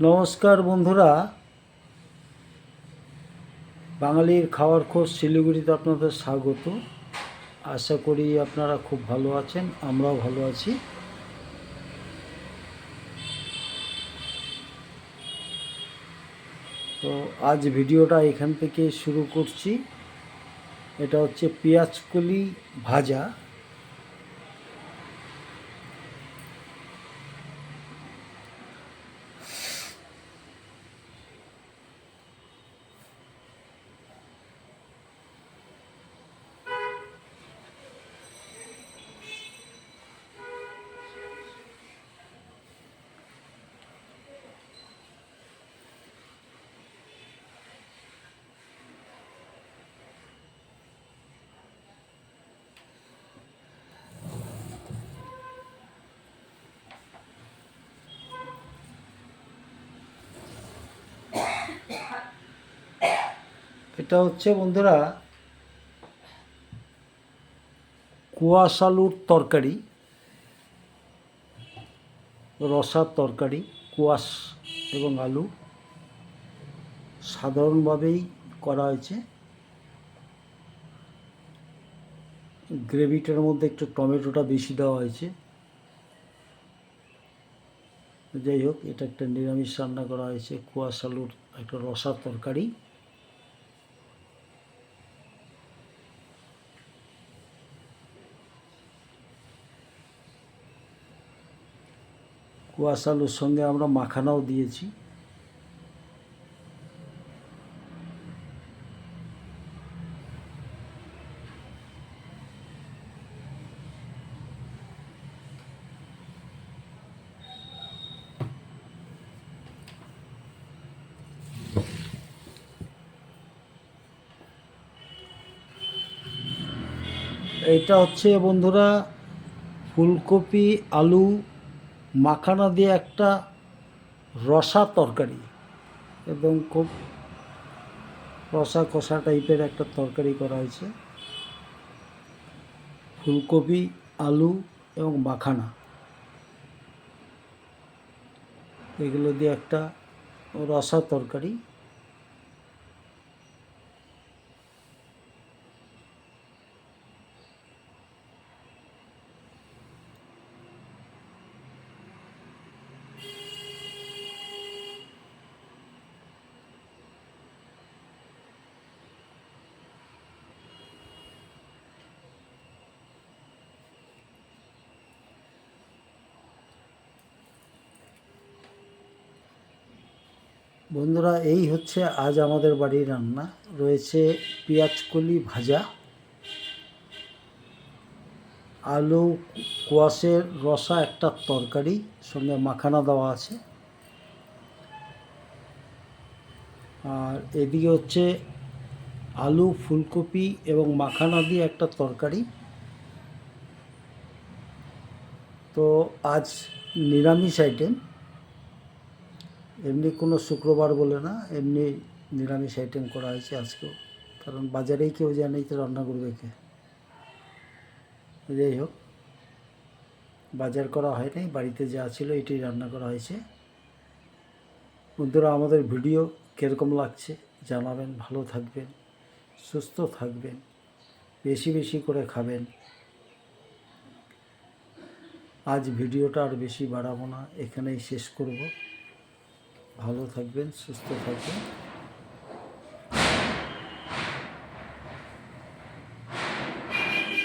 নমস্কার বন্ধুরা, বাঙালির খাওয়ার খোঁজ শিলিগুড়িতে আপনাদের স্বাগত। আশা করি আপনারা খুব ভালো আছেন, আমরাও ভালো আছি। তো আজ ভিডিওটা এখান থেকে শুরু করছি। এটা হচ্ছে পেঁয়াজকলি ভাজা। এটা হচ্ছে বন্ধুরা কুয়াশ আলুর তরকারি, রসার তরকারি। কুয়াশ এবং আলু সাধারণভাবেই করা হয়েছে। গ্রেভিটার মধ্যে একটু টমেটোটা বেশি দেওয়া হয়েছে। যাই হোক, এটা একটা নিরামিষ রান্না করা হয়েছে, কুয়াশ আলুর একটা রসার তরকারি। কুয়াশ আলুর সঙ্গে আমরা মাখানাও দিয়েছি। এটা হচ্ছে বন্ধুরা ফুলকপি আলু মাখানা দিয়ে একটা রসা তরকারি, এবং খুব রসা কষা টাইপের একটা তরকারি করা হয়েছে। ফুলকপি আলু এবং মাখানা এগুলো দিয়ে একটা রসা তরকারি। বন্ধুরা, এই হচ্ছে আজ আমাদের বাড়ির রান্না। রয়েছে পেঁয়াজকলি ভাজা, আলু কোয়াশের রসা একটা তরকারি, সঙ্গে মাখানা দেওয়া আছে। আর এদিকে হচ্ছে আলু ফুলকপি এবং মাখানা দিয়ে একটা তরকারি। তো আজ নিরামিষ আইটেম, এমনি কোনো শুক্রবার বলে না, এমনি নিরামিষ আইটেম করা হয়েছে আজকেও। কারণ বাজারেই কেউ জানেই তো রান্না করবে কে। যাই হোক, বাজার করা হয়নি, বাড়িতে যা ছিল এটাই রান্না করা হয়েছে। বন্ধুরা, আমাদের ভিডিও কীরকম লাগছে জানাবেন। ভালো থাকবেন, সুস্থ থাকবেন, বেশি বেশি করে খাবেন। আজ ভিডিওটা আর বেশি বাড়াবো না, এখানেই শেষ করব। ভালো থাকবেন, সুস্থ থাকবেন।